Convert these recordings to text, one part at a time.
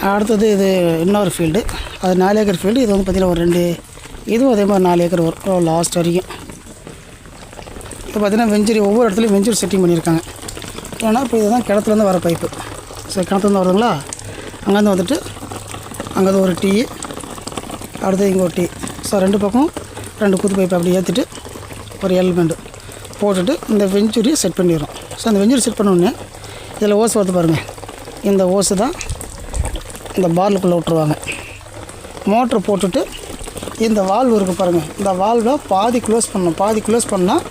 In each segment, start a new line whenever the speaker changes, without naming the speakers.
அடுத்தது இது இன்னொரு ஃபீல்டு, அது 4 ஏக்கர் ஃபீல்டு. இது வந்து பார்த்திங்கன்னா ஒரு 2, இதுவும் அதே மாதிரி 4 ஏக்கர் வரும் லாஸ்ட் வரைக்கும். இப்போ பார்த்திங்கன்னா வெஞ்சூரி ஒவ்வொரு இடத்துலையும் வெஞ்சூரி செட்டிங் பண்ணியிருக்காங்க. ஏன்னா இப்போ இதுதான் கிணத்துலேருந்து வர பைப்பு. ஸோ கிணத்துலேருந்து வருதுங்களா, அங்கேருந்து வந்துட்டு அங்கேருந்து ஒரு டீ, அடுத்து இங்கே ஒரு டீ. ஸோ 2 பக்கம் 2 குத்து பைப்பு அப்படி ஏற்றிட்டு ஒரு எலிமெண்ட்டு போட்டுட்டு இந்த வெஞ்சூரியை செட் பண்ணிடுறோம். ஸோ அந்த வெஞ்சூரி செட் பண்ணோடனே இதில் ஓஸ் வருது பாருங்கள், இந்த ஓஸு தான் இந்த பார்லுக்குள்ளே விட்ருவாங்க. மோட்ரு போட்டுட்டு இந்த வால்வு இருக்குது பாருங்கள், இந்த வால்வை பாதி க்ளோஸ் பண்ணணும். பாதி க்ளோஸ் பண்ணால்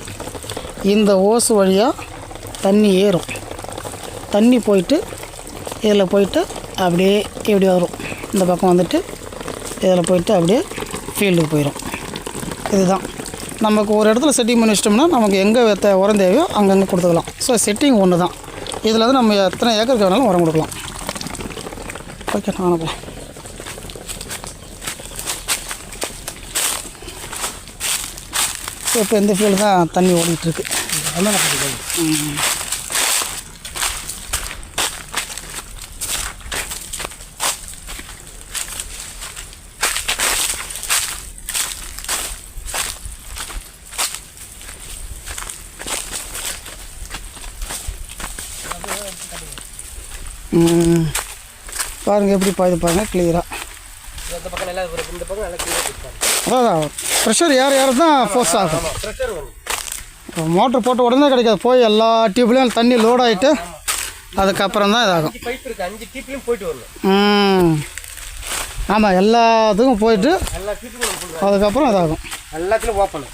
இந்த ஓஸ் வழியாக தண்ணி ஏறும். தண்ணி போயிட்டு இதில் போயிட்டு அப்படியே இப்படி வரும். இந்த பக்கம் வந்துட்டு இதில் போயிட்டு அப்படியே ஃபீல்டுக்கு போயிடும். இதுதான் நமக்கு ஒரு இடத்துல செட்டிங் பண்ணி வச்சிட்டோம்னா நமக்கு எங்கே உரம் தேவையோ அங்கங்கே கொடுத்துக்கலாம். ஸோ செட்டிங் ஒன்று தான். இதில் வந்து நம்ம எத்தனை ஏக்கருக்கு வேணாலும் உரம் கொடுக்கலாம். ஓகே, நான் இப்போ இந்த ஃபீல்டு தான் தண்ணி ஓடிட்டுருக்கு. பாருங்கள் எப்படி பாயுது பாருங்கள் கிளியராக. அதான் ப்ரெஷர் ஏற தான் ஃபோர்ஸ் ஆகும். மோட்ரு போட்ட உடனே கிடைக்காது, போய் எல்லா டியூப்லேயும் தண்ணி லோட் ஆகிட்டு அதுக்கப்புறம் தான் இதாகும். ஆமாம், எல்லாத்துக்கும் போயிட்டு அதுக்கப்புறம் இதாகும்.
எல்லாத்துலையும் ஓப்பன்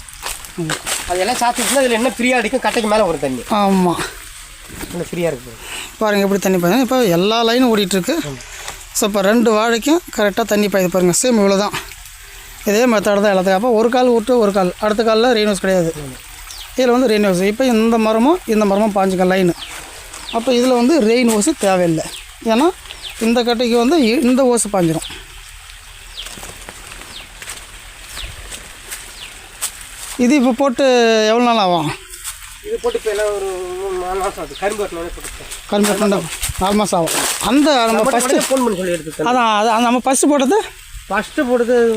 அதெல்லாம் சாப்பிட்டுனா இதில் என்ன ஃப்ரீயாக அடிக்கும், கட்டைக்கு மேலே ஒரு தண்ணி.
ஆமாம்,
இன்னும் ஃப்ரீயாக இருக்குது
பாருங்கள் எப்படி தண்ணி பாயுது. இப்போ எல்லா லைனும் ஓடிட்டுருக்கு. ஸோ இப்போ 2 வாழைக்கும் கரெக்டாக தண்ணி பாயுது பாருங்கள். சேம் இவ்வளோ தான், இதே மெத்தட் தான் எல்லாத்துக்கும். அப்போ ஒரு கால் விட்டு ஒரு கால், அடுத்த காலில் ரெயின் கிடையாது. இதில் வந்து ரெயின் ஹவுஸ். இப்போ இந்த மரமும் பாஞ்சுக்க லைனு. அப்போ இதில் வந்து ரெயின் ஓஸு தேவையில்லை, ஏன்னா இந்த கட்டைக்கு வந்து இந்த ஓஸு பாஞ்சிடும். இது இப்போ போட்டு எவ்வளோ நாள் ஆகும்?
இது போட்டு இப்போ எல்லாம் ஒரு 4 மாதம் ஆகுது. கரும்பு வெட்டினோடனே
கரும்பு 4 மாதம் ஆகும். அந்த நம்ம ஃபஸ்ட்டு
ஃபோன் பண்ணி சொல்லி எடுத்து
அதான் அது நம்ம ஃபஸ்ட்டு போட்டது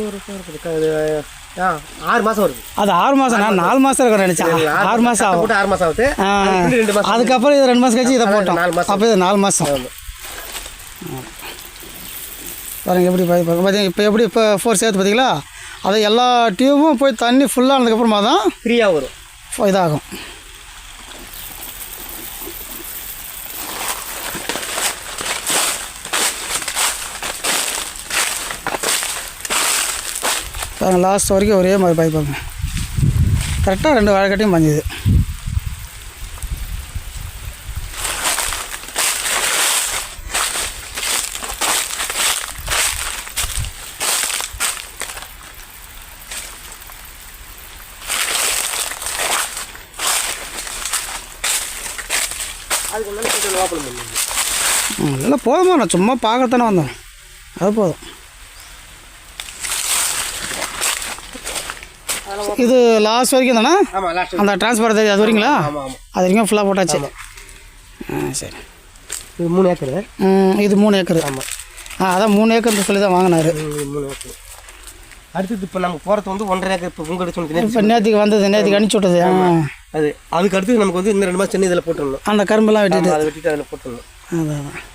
ஒரு 6 மாதம் வருது.
அது 6 மாதம், நான் 4 மாதம் இருக்கிறேன் நினச்சேன். 6 மாதம் ஆகும்.
6 மாதம் ஆகுது.
அதுக்கப்புறம் இது 2 மாதம் கழிச்சு இதை போட்டோம். அப்போ இது 4 மாதம். பாருங்கள் எப்படி பார்த்தீங்க. இப்போ ஃபோர் சேர்த்து பார்த்தீங்களா, அதை எல்லா டியூபும் போய் தண்ணி ஃபுல்லானதுக்கப்புறமா தான்
ஃப்ரீயாக வரும்,
இதாகும். பாருங்கள் லாஸ்ட் வரைக்கும் ஒரே மாதிரி பாய்ப்பாங்க. கரெக்டாக 2 வாழைக்கட்டையும் பஞ்சுது. இல்லை போதுமா, நான் சும்மா பார்க்கத்தானே வந்தோம், அது போதும். இது லாஸ்ட் வரைக்கும் தானே அந்த டிரான்ஸ்ஃபர் அது வரீங்களா? அது வரைக்கும் ஃபுல்லாக போட்டாச்சு. சரி,
இது 3 ஏக்கர்.
இது 3 ஏக்கர். ஆமாம், அதான் 3 ஏக்கர் சொல்லி தான் வாங்கினார்.
3 ஏக்கர். அடுத்தது இப்போ நம்ம போகிறது வந்து 1.5 ஏக்கர். இப்போ உங்கள்
இப்போ நேற்றுக்கு வந்தது, நேற்றுக்கு அனுப்பிச்சி விட்டது.
அதுக்கு அடுத்து நமக்கு வந்து இந்த 2 மாதம் சென்னை இதில் போட்டுடணும்.
அந்த கரும்பெல்லாம்
அதை வெட்டிட்டு அதில் போட்டுடணும்.
அதான்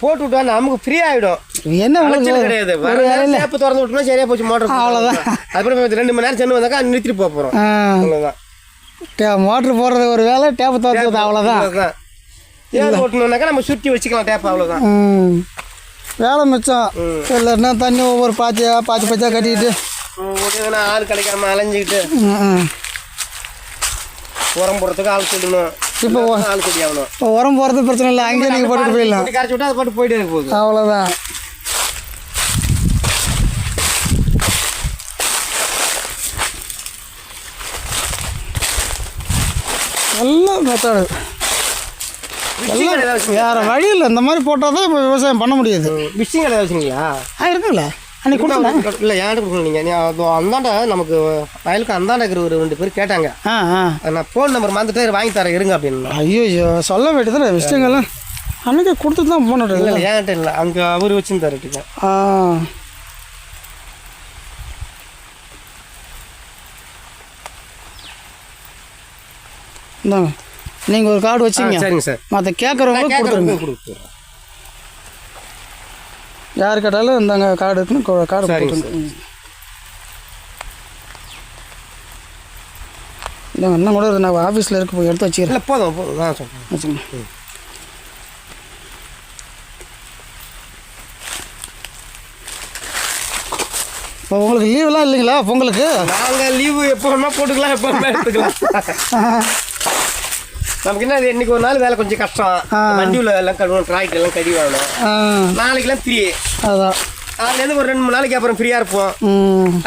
போட்டு விட்டா நமக்கு ஃப்ரீ ஆகிடும்.
என்ன
கிடையாது, டேப்பு திறந்து விட்டோம்னா சரியாக போச்சு மோட்டர். அவ்வளோதான். அதுக்கப்புறம் 2 மணி நேரம் சென்று வந்தாக்கா நிறுத்திட்டு போக போகிறோம். அவ்வளோதான்.
மோட்ரு போடுறது ஒரு வேலை, டேப்பு திறந்து அவ்வளோதான்.
ஏன் ஓட்டணுன்னாக்கா நம்ம சுற்றி வச்சுக்கலாம் டேப், அவ்வளோதான்.
வேலை மிச்சம். இல்லைன்னா தண்ணி ஒவ்வொரு பாய்ச்சா கட்டிக்கிட்டு
ஆள் கிடைக்காம அலைஞ்சிக்கிட்டு உரம் போடுறதுக்கு ஆள் சொல்லணும். இப்போ ஆள் கட்டி ஆகணும்.
இப்போ உரம் போகிறது பிரச்சனை இல்லை, அங்கேயே நீங்கள் போட்டுட்டு போயிடலாம்.
கரைச்சி விட்டா அது போட்டு போயிட்டே இருக்க போகுது,
அவ்வளோதான். நல்ல மெத்தடு. வேறு வழி இல்லை, இந்த மாதிரி போட்டால் தான் இப்போ விவசாயம் பண்ண முடியாது.
மிஷின் கடை வச்சுங்களா?
இருக்குங்களா? அன்றைக்கி கொடுக்கலாம்.
இல்லை, ஏன்ட்டு கொடுக்கணும். நீங்கள் அந்தாண்ட நமக்கு வயலுக்கு அந்தாண்ட இருக்கிற ஒரு 2 பேர் கேட்டாங்க. நான் ஃபோன் நம்பர் மறந்துட்டு வாங்கி தரேன் இருங்க அப்படின்னு.
ஐயோ சொல்ல வேண்டியது விஷயங்கள்லாம். அன்றைக்கி கொடுத்து தான் போனது.
இல்லை ஏன்ட்ட இல்லை, அங்கே அவர் வச்சுருந்தாருட்டுங்க.
ஆ இந்தாங்க, நீங்கள் ஒரு கார்டு வச்சுங்க.
சரிங்க சார்.
மற்ற கேட்குறவங்களுக்கு கொடுத்துருங்க.
கொடுத்துருங்க.
யார் கேட்டாலும் இந்தாங்க கார்டு இருக்குன்னு கார்டு கொடுத்துருங்க. இல்லைங்க இன்னும் கூட நான் ஆஃபீஸில் இருக்க போய் எடுத்து வச்சுக்கிறேன்.
இல்லை போதும் போதும், நான் சொல்கிறேன்
வச்சுங்க. இப்போ உங்களுக்கு லீவெலாம் இல்லைங்களா பொங்கலுக்கு?
நாங்கள் லீவு எப்போ வேணால் போட்டுக்கலாம், எப்போ வேணால் எடுத்துக்கலாம். நமக்கு என்ன இன்னைக்கு ஒரு நாள் வேலை கொஞ்சம் கஷ்டம். வண்டியில் எல்லாம் கழுவணும், டிராக்டர் எல்லாம் கடி வாங்கணும். நாளைக்கெல்லாம் ஃப்ரீ.
அதான்
அதுலேருந்து ஒரு 2-3 நாளைக்கு அப்புறம் ஃப்ரீயாக இருப்போம்.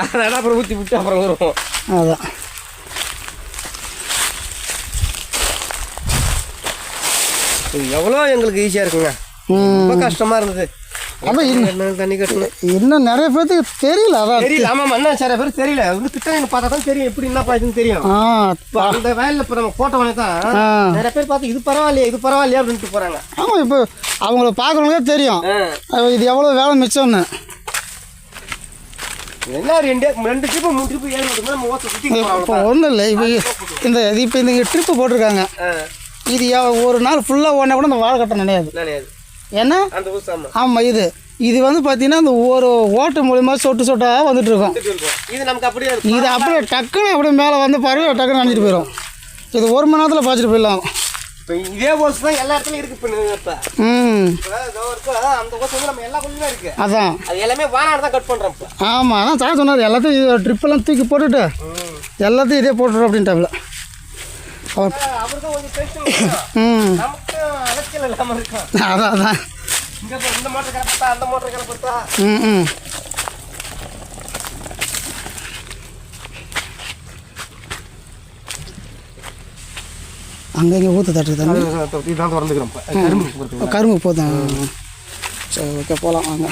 அதனால் அப்புறம் ஊற்றி விட்டு அப்புறம் வருவோம்.
அதான்
எவ்வளோ எங்களுக்கு ஈஸியாக இருக்குங்க. ரொம்ப கஷ்டமாக இருந்தது.
அப்போ
தண்ணி கட்டணும்.
இன்னும் நிறைய பேருக்கு தெரியல. அதான்
தெரியல. ஆமாம் அண்ணா சில பேர் தெரியல. வந்து கிட்ட எனக்கு பார்த்தா தான் தெரியும் எப்படி என்ன பாய்ச்சுன்னு தெரியும். இப்போ அந்த வயலில் இப்போ நம்ம போட்ட உடனே தான் நிறைய பேர் பார்த்து இது பரவாயில்லையே இது பரவாயில்லையா அப்படின்ட்டு போகிறாங்க.
ஆமாம், இப்போ அவங்கள பார்க்குறவங்களே தெரியும் இது எவ்வளோ வேலை மிச்சம்னு.
என்ன 2 ட்ரிப்பு 3 ட்ரிப்பு ஏறி விட்டு நம்ம ஓட்ட சுற்றி
இப்போ ஒன்றும் இல்லை. இப்போ இந்த ட்ரிப்பு போட்டிருக்காங்க. இது ஒரு நாள் ஃபுல்லாக ஓடினா கூட இந்த வாழை கட்ட நினையாது. ஏன்னா ஆமாம், இது வந்து பார்த்தீங்கன்னா இந்த ஒரு ஓட்டு மூலியமா சொட்டு சொட்டாக வந்துட்டு இருக்கும்.
இது நமக்கு அப்படியே
இது அப்படியே டக்குன்னு அப்படியே மேலே வந்து பாருங்க டக்குன்னு நினைச்சிட்டு போயிடும். இது 1 மணி நேரத்தில் பாய்ச்சிட்டு போயிடலாம்.
இப்போ இதே ஓஸ் தான் எல்லா இடத்துலையும் இருக்கு. இப்போ அந்த ஓஸ் வந்து நம்ம எல்லா கொஞ்சமே இருக்கு.
அதான்
அது எல்லாமே வானாடு தான் கட் பண்ணுறோம். இப்போ
ஆமாம், அதான் சார் சொன்னார் எல்லாத்தையும் ட்ரிப்பெல்லாம் தூக்கி போட்டுட்டு எல்லாத்தையும் இதே போட்டுறோம் அப்படின்ட்டாப்புல.
அவருக்கும் கொஞ்சம் பேசும், நமக்கு அலட்சியம் இல்லாமல் இருக்கும்.
அதான் அதான்
இங்கே இந்த மோட்டர் கிளப்பா அந்த மோட்டர் கிளப்பா.
அங்கே இங்கே ஊற்ற தட்டு தண்ணி
இதுதான் திறந்துக்கிறோம்.
கரும்பு போதும். சரி ஓகே போகலாம் வாங்க.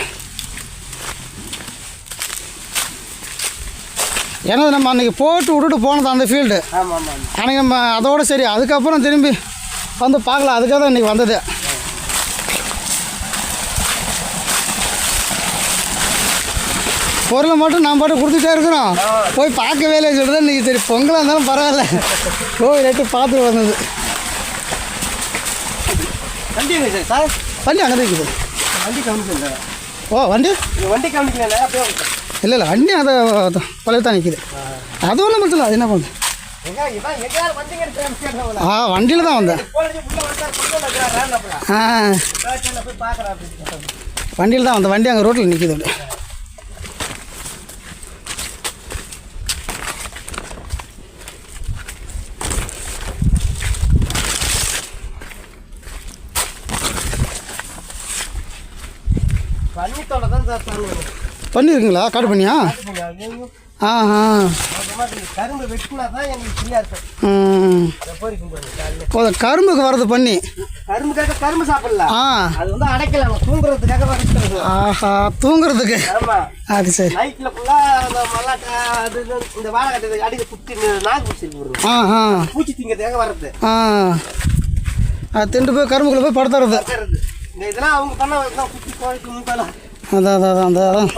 ஏன்னா நம்ம அன்றைக்கி போட்டு விட்டுட்டு போனது அந்த ஃபீல்டு. அன்றைக்கி நம்ம அதோட சரி அதுக்கப்புறம் திரும்பி வந்து பார்க்கலாம். அதுக்காக தான் இன்றைக்கி வந்தது. பொருளை மட்டும் நான் பாட்டு கொடுத்துட்டே இருக்கிறோம். போய் பார்க்க வேலையை சொல்கிறது இன்றைக்கி சரி பொங்கலாக இருந்தாலும் பரவாயில்ல கோவில் எட்டு பார்த்துட்டு வந்தது.
வண்டி சார்
வண்டி அங்கே தான் இருக்குது.
வண்டி கவனிக்கல.
ஓ வண்டி
வண்டி கவனிக்கல.
இல்லை இல்லை வண்டி அதை பழைய தான் நிற்கிது. அது ஒன்றும் பிரச்சனை. அது என்ன பண்ணுது? வண்டியில் தான் வந்தேன். வண்டியில் தான் வந்தேன். வண்டி அங்கே ரோட்டில் நிற்கிது. பண்ணி இருக்குங்களா? காடு பண்ணியா?
கரும்பு வெட்டினா தான் எங்களுக்கு ஃப்ரீயாக இருக்கும்.
கரும்புக்கு வரது பண்ணி
கரும்பு சாப்பிடலாம். அது வந்து அடைக்கலாம் தூங்குறதுக்காக வரைக்கும்.
ஆஹா தூங்குறதுக்கு. அது சரி.
நைட்டில் ஃபுல்லாக மல்லாட்டை அது இந்த வாழை அடிக்க குத்தி நாக்கு பிடிச்சிருக்கு. பூச்சி திங்கிறதுக்காக வர்றது.
அது திண்டு போய் கரும்புக்குள்ள போய் படுத்துறது.
இதெல்லாம் அவங்க பண்ண குத்தி கோழிக்கு முன்பாலாம்
அதான் அதான் அதான்.